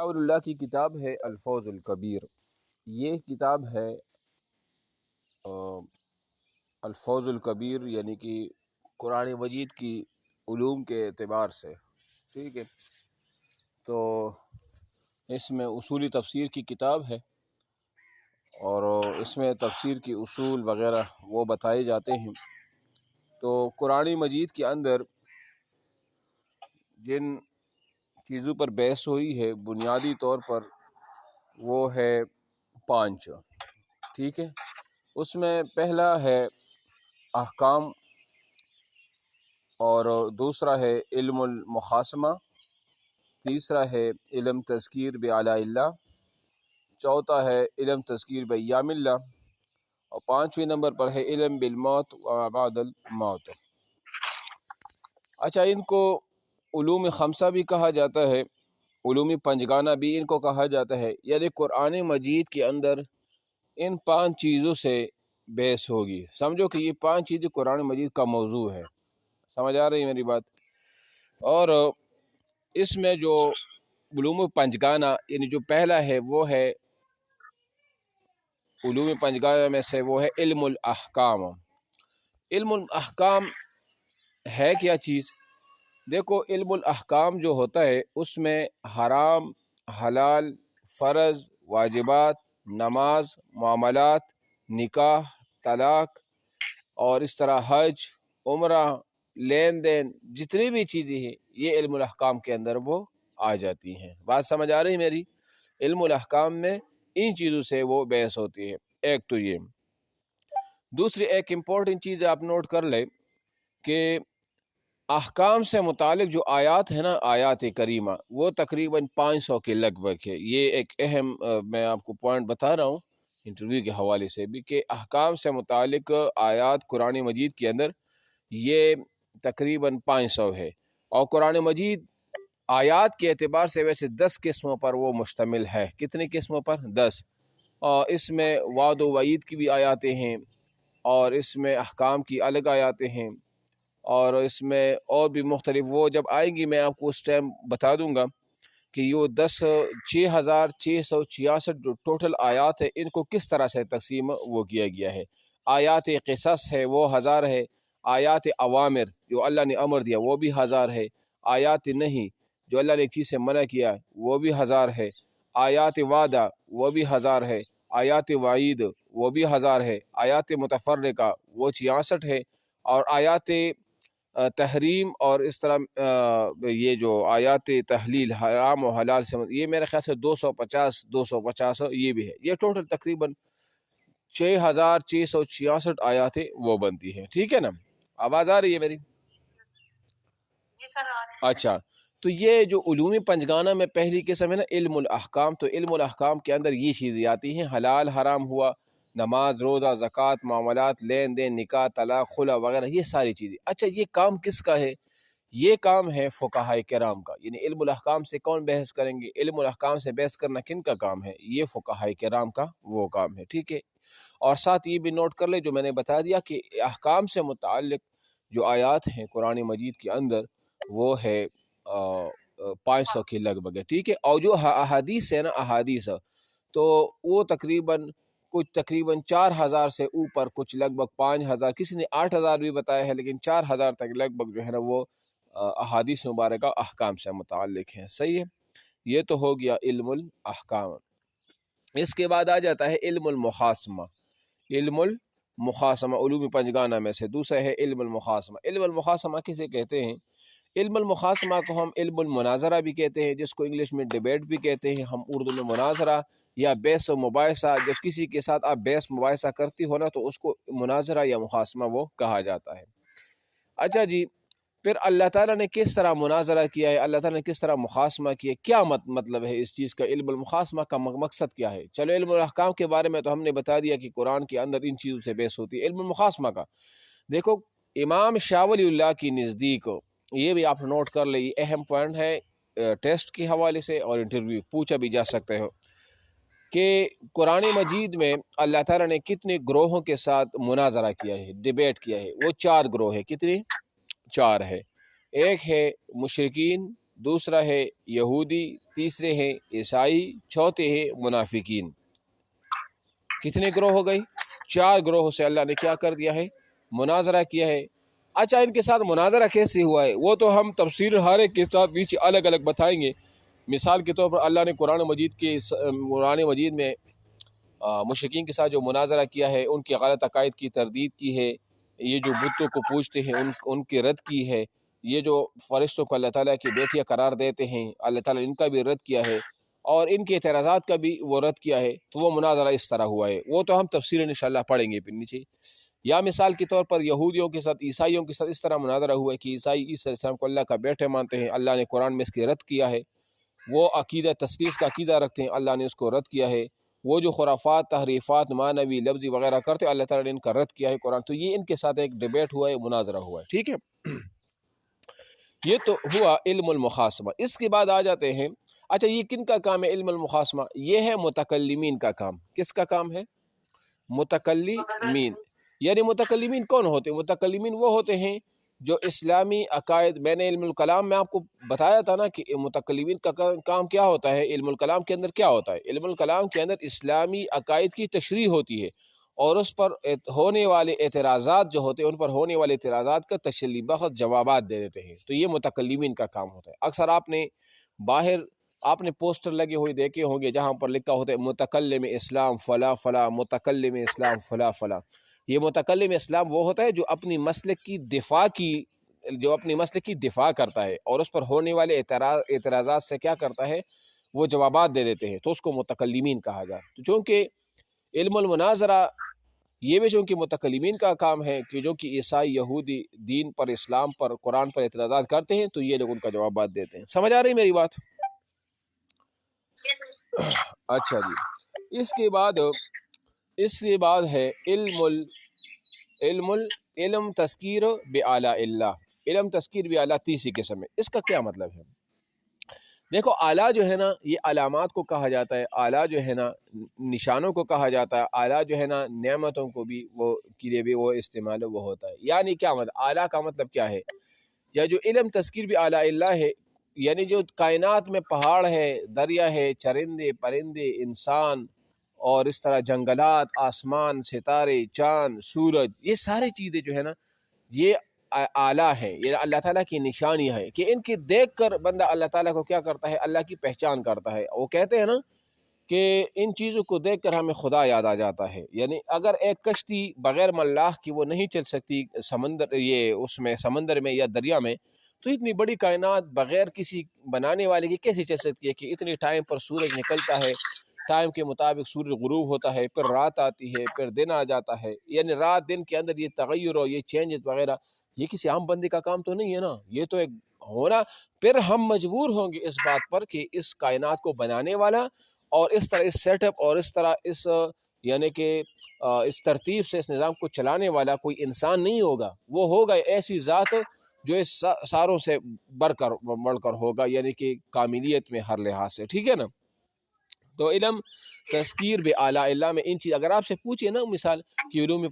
شاول اللہ کی کتاب ہے الفوز الکبیر۔ یہ کتاب ہے الفوز الکبیر، یعنی کہ قرآن مجید کی علوم کے اعتبار سے، ٹھیک ہے۔ تو اس میں اصولی تفسیر کی کتاب ہے اور اس میں تفسیر کی اصول وغیرہ وہ بتائے جاتے ہیں۔ تو قرآن مجید کے اندر جن چیزوں پر بحث ہوئی ہے بنیادی طور پر وہ ہے 5، ٹھیک ہے۔ اس میں پہلا ہے احکام، اور دوسرا ہے علم المخاصمہ، تیسرا ہے علم تذکیر بآلاء اللہ، چوتھا ہے علم تذکیر بایام اللہ، اور 5ویں نمبر پر ہے علم بالموت و بعد الموت۔ اچھا، ان کو علوم خمسہ بھی کہا جاتا ہے، علوم پنجگانہ بھی ان کو کہا جاتا ہے۔ یعنی قرآن مجید کے اندر ان 5 چیزوں سے بحث ہوگی۔ سمجھو کہ یہ 5 چیزیں قرآن مجید کا موضوع ہے، سمجھ آ رہی ہے میری بات؟ اور اس میں جو علوم پنجگانہ یعنی جو پہلا ہے وہ ہے علوم پنجگانہ میں سے وہ ہے علم الاحکام۔ علم الاحکام ہے کیا چیز؟ دیکھو، علم الاحکام جو ہوتا ہے اس میں حرام، حلال، فرض، واجبات، نماز، معاملات، نکاح، طلاق، اور اس طرح حج، عمرہ، لین دین، جتنی بھی چیزیں ہیں یہ علم الاحکام کے اندر وہ آ جاتی ہیں۔ بات سمجھ آ رہی میری؟ علم الاحکام میں ان چیزوں سے وہ بحث ہوتی ہے۔ ایک تو یہ، دوسری ایک امپورٹنٹ چیز آپ نوٹ کر لیں کہ احکام سے متعلق جو آیات ہیں نا، آیات کریمہ، وہ تقریباً 500 کے لگ بھگ ہے۔ یہ ایک اہم میں آپ کو پوائنٹ بتا رہا ہوں انٹرویو کے حوالے سے بھی، کہ احکام سے متعلق آیات قرآن مجید کے اندر یہ تقریباً 500 ہے۔ اور قرآن مجید آیات کے اعتبار سے ویسے 10 قسموں پر وہ مشتمل ہے۔ کتنی قسموں پر؟ 10۔ اور اس میں وعد و وعید کی بھی آیاتیں ہیں، اور اس میں احکام کی الگ آیاتیں ہیں، اور اس میں اور بھی مختلف، وہ جب آئیں گی میں آپ کو اس ٹائم بتا دوں گا کہ یہ 6,666 جو ٹوٹل آیات ہے ان کو کس طرح سے تقسیم وہ کیا گیا ہے۔ آیات قصص ہے وہ 1000 ہے، آیات اوامر جو اللہ نے امر دیا وہ بھی 1000 ہے، آیات نہیں جو اللہ نے ایک چیز سے منع کیا وہ بھی 1000 ہے، آیات وعدہ وہ بھی 1000 ہے، آیات وعید وہ بھی 1000 ہے، آیات متفرقہ وہ 66 ہے، اور آیات تحریم اور اس طرح یہ جو آیات تحلیل حرام و حلال سے یہ میرے خیال سے 250 یہ بھی ہے۔ یہ ٹوٹل تقریباً 6,666 آیاتیں وہ بنتی ہیں، ٹھیک ہے نا؟ آواز آ رہی ہے میری؟ جی سر۔ اچھا، تو یہ جو علوم پنجگانہ میں پہلی قسم ہے نا علم الاحکام، تو علم الاحکام کے اندر یہ چیزیں آتی ہیں، حلال حرام ہوا، نماز، روزہ، زکوٰۃ، معاملات، لین دین، نکاح، طلاق، خلع وغیرہ، یہ ساری چیزیں۔ اچھا، یہ کام کس کا ہے؟ یہ کام ہے فقہائے کرام کا۔ یعنی علم الاحکام سے کون بحث کریں گے؟ علم الاحکام سے بحث کرنا کن کا کام ہے؟ یہ فقہائے کرام کا وہ کام ہے، ٹھیک ہے۔ اور ساتھ یہ بھی نوٹ کر لے جو میں نے بتا دیا کہ احکام سے متعلق جو آیات ہیں قرآن مجید کے اندر وہ ہے 500 کے لگ بھگ ہے، ٹھیک ہے۔ اور جو احادیث ہے نا، احادیث، تو وہ تقریباً 4000 سے اوپر، کچھ لگ بھگ 5000، کسی نے 8000 بھی بتایا ہے، لیکن 4000 تک لگ بھگ جو ہے نا وہ احادیث مبارکہ احکام سے متعلق ہیں، صحیح ہے۔ یہ تو ہو گیا علم الاحکام۔ اس کے بعد آ جاتا ہے علم المخاصمہ۔ علم المخاصمہ علوم پنجگانہ میں سے دوسرا ہے علم المخاصمہ۔ علم المخاصمہ کسے کہتے ہیں؟ علم المخاصمہ کو ہم علم المناظرہ بھی کہتے ہیں، جس کو انگلش میں ڈیبیٹ بھی کہتے ہیں، ہم اردو میں مناظرہ یا بحث و مباحثہ، جب کسی کے ساتھ آپ بحث مباحثہ کرتی ہو نا تو اس کو مناظرہ یا مخاصمہ وہ کہا جاتا ہے۔ اچھا جی، پھر اللہ تعالیٰ نے کس طرح مناظرہ کیا ہے، اللہ تعالیٰ نے کس طرح مخاصمہ کیا، کیا مطلب ہے اس چیز کا؟ علم المخاصمہ کا مقصد کیا ہے؟ چلو، علم الاحکام کے بارے میں تو ہم نے بتا دیا کہ قرآن کے اندر ان چیزوں سے بحث ہوتی ہے۔ علم المخاصمہ کا دیکھو، امام شاہ ولی اللہ کی نزدیک، یہ بھی آپ نوٹ کر لیں، یہ اہم پوائنٹ ہے، ٹیسٹ کے حوالے سے اور انٹرویو پوچھا بھی جا سکتے ہو، کہ قرآن مجید میں اللہ تعالیٰ نے کتنے گروہوں کے ساتھ مناظرہ کیا ہے، ڈیبیٹ کیا ہے؟ وہ 4 گروہ ہے۔ کتنی؟ 4 ہے۔ ایک ہے مشرکین، دوسرا ہے یہودی، تیسرے ہیں عیسائی، چوتھے ہیں منافقین۔ کتنے گروہ ہو گئی؟ 4 گروہ سے اللہ نے کیا کر دیا ہے؟ مناظرہ کیا ہے۔ اچھا ان کے ساتھ مناظرہ کیسے ہوا ہے وہ تو ہم تفسیر ہر ایک کے ساتھ نیچے الگ الگ بتائیں گے۔ مثال کے طور پر اللہ نے قرآن مجید میں مشرکین کے ساتھ جو مناظرہ کیا ہے، ان کے غلط عقائد کی تردید کی ہے، یہ جو بتوں کو پوجتے ہیں ان کی رد کی ہے، یہ جو فرشتوں کو اللہ تعالیٰ کی بیٹیاں قرار دیتے ہیں اللہ تعالیٰ نے ان کا بھی رد کیا ہے، اور ان کے اعتراضات کا بھی وہ رد کیا ہے، تو وہ مناظرہ اس طرح ہوا ہے، وہ تو ہم تفصیل انشاءاللہ پڑھیں گے پھر نیچے۔ یا مثال کے طور پر یہودیوں کے ساتھ عیسائیوں کے ساتھ اس طرح مناظرہ ہوا ہے کہ عیسائی عیسیٰ علیہ السلام کو اللہ کا بیٹے مانتے ہیں، اللہ نے قرآن میں اس کی رد کیا ہے، وہ عقیدہ تثلیث کا عقیدہ رکھتے ہیں، اللہ نے اس کو رد کیا ہے، وہ جو خرافات، تحریفات، معنوی، لفظی وغیرہ کرتے اللہ تعالیٰ نے ان کا رد کیا ہے قرآن۔ تو یہ ان کے ساتھ ایک ڈیبیٹ ہوا ہے، مناظرہ ہوا ہے، ٹھیک ہے۔ یہ تو ہوا علم المخاصمہ۔ اس کے بعد آ جاتے ہیں، اچھا یہ کن کا کام ہے علم المخاصمہ؟ یہ ہے متکلمین کا کام۔ کس کا کام ہے؟ متکلمین۔ یعنی متکلمین کون ہوتے ہیں؟ متکلمین وہ ہوتے ہیں جو اسلامی عقائد، میں نے علم الکلام میں آپ کو بتایا تھا نا کہ متکلمین کا کام کیا ہوتا ہے۔ علم الکلام کے اندر کیا ہوتا ہے؟ علم الکلام کے اندر اسلامی عقائد کی تشریح ہوتی ہے، اور اس پر ہونے والے اعتراضات جو ہوتے ہیں، ان پر ہونے والے اعتراضات کا تشریح بخش جوابات دے دیتے ہیں، تو یہ متکلمین کا کام ہوتا ہے۔ اکثر آپ نے باہر پوسٹر لگے ہوئے دیکھے ہوں گے جہاں پر لکھا ہوتا ہے متکلم اسلام فلا فلا، متکلم اسلام فلا فلا۔ یہ متکلم اسلام وہ ہوتا ہے جو اپنی مسلک کی دفاع کرتا ہے، اور اس پر ہونے والے اعتراضات سے کیا کرتا ہے؟ وہ جوابات دے دیتے ہیں، تو اس کو متکلمین کہا جاتا ہے۔ تو چونکہ علم المناظرہ یہ بھی چونکہ متکلمین کا کام ہے کہ جو کہ عیسائی، یہودی دین پر، اسلام پر، قرآن پر اعتراضات کرتے ہیں، تو یہ لوگ ان کا جوابات دیتے ہیں۔ سمجھ آ رہی میری بات؟ اچھا جی، اس کے بعد ہے علم تذکیر بآلاء اللہ۔ علم تذکیر بآلاء تیسری قسم ہے۔ اس کا کیا مطلب ہے؟ دیکھو آلہ جو ہے نا، یہ علامات کو کہا جاتا ہے، آلہ جو ہے نا نشانوں کو کہا جاتا ہے، آلہ جو ہے نا نعمتوں کو بھی وہ کے لیے بھی وہ استعمال وہ ہوتا ہے۔ یعنی کیا مطلب؟ آلہ کا مطلب کیا ہے؟ یا جو علم تذکیر بآلاء اللہ ہے، یعنی جو کائنات میں پہاڑ ہے، دریا ہے، چرندے پرندے، انسان، اور اس طرح جنگلات، آسمان، ستارے، چاند، سورج، یہ ساری چیزیں جو ہے نا یہ اعلیٰ ہے، یہ اللہ تعالیٰ کی نشانی ہے کہ ان کی دیکھ کر بندہ اللہ تعالیٰ کو کیا کرتا ہے؟ اللہ کی پہچان کرتا ہے۔ وہ کہتے ہیں نا کہ ان چیزوں کو دیکھ کر ہمیں خدا یاد آ جاتا ہے۔ یعنی اگر ایک کشتی بغیر ملاح کی وہ نہیں چل سکتی سمندر میں یا دریا میں، تو اتنی بڑی کائنات بغیر کسی بنانے والے کی کیسے چل سکتی ہے کہ اتنے ٹائم پر سورج نکلتا ہے، ٹائم کے مطابق سورج غروب ہوتا ہے، پھر رات آتی ہے، پھر دن آ جاتا ہے، یعنی رات دن کے اندر یہ تغیر اور یہ چینجز وغیرہ، یہ کسی عام بندے کا کام تو نہیں ہے نا، یہ تو ایک ہونا۔ پھر ہم مجبور ہوں گے اس بات پر کہ اس کائنات کو بنانے والا، اور اس طرح اس سیٹ اپ، اور اس طرح اس یعنی کہ اس ترتیب سے اس نظام کو چلانے والا کوئی انسان نہیں ہوگا، وہ ہوگا ایسی ذات جو اس ساروں سے بڑھ کر ہوگا، یعنی کہ کاملیت میں ہر لحاظ سے، ٹھیک ہے نا۔ تو علم تذکیر بآلاء اللہ میں ان چیز، اگر آپ سے پوچھے نا مثال کہ علوم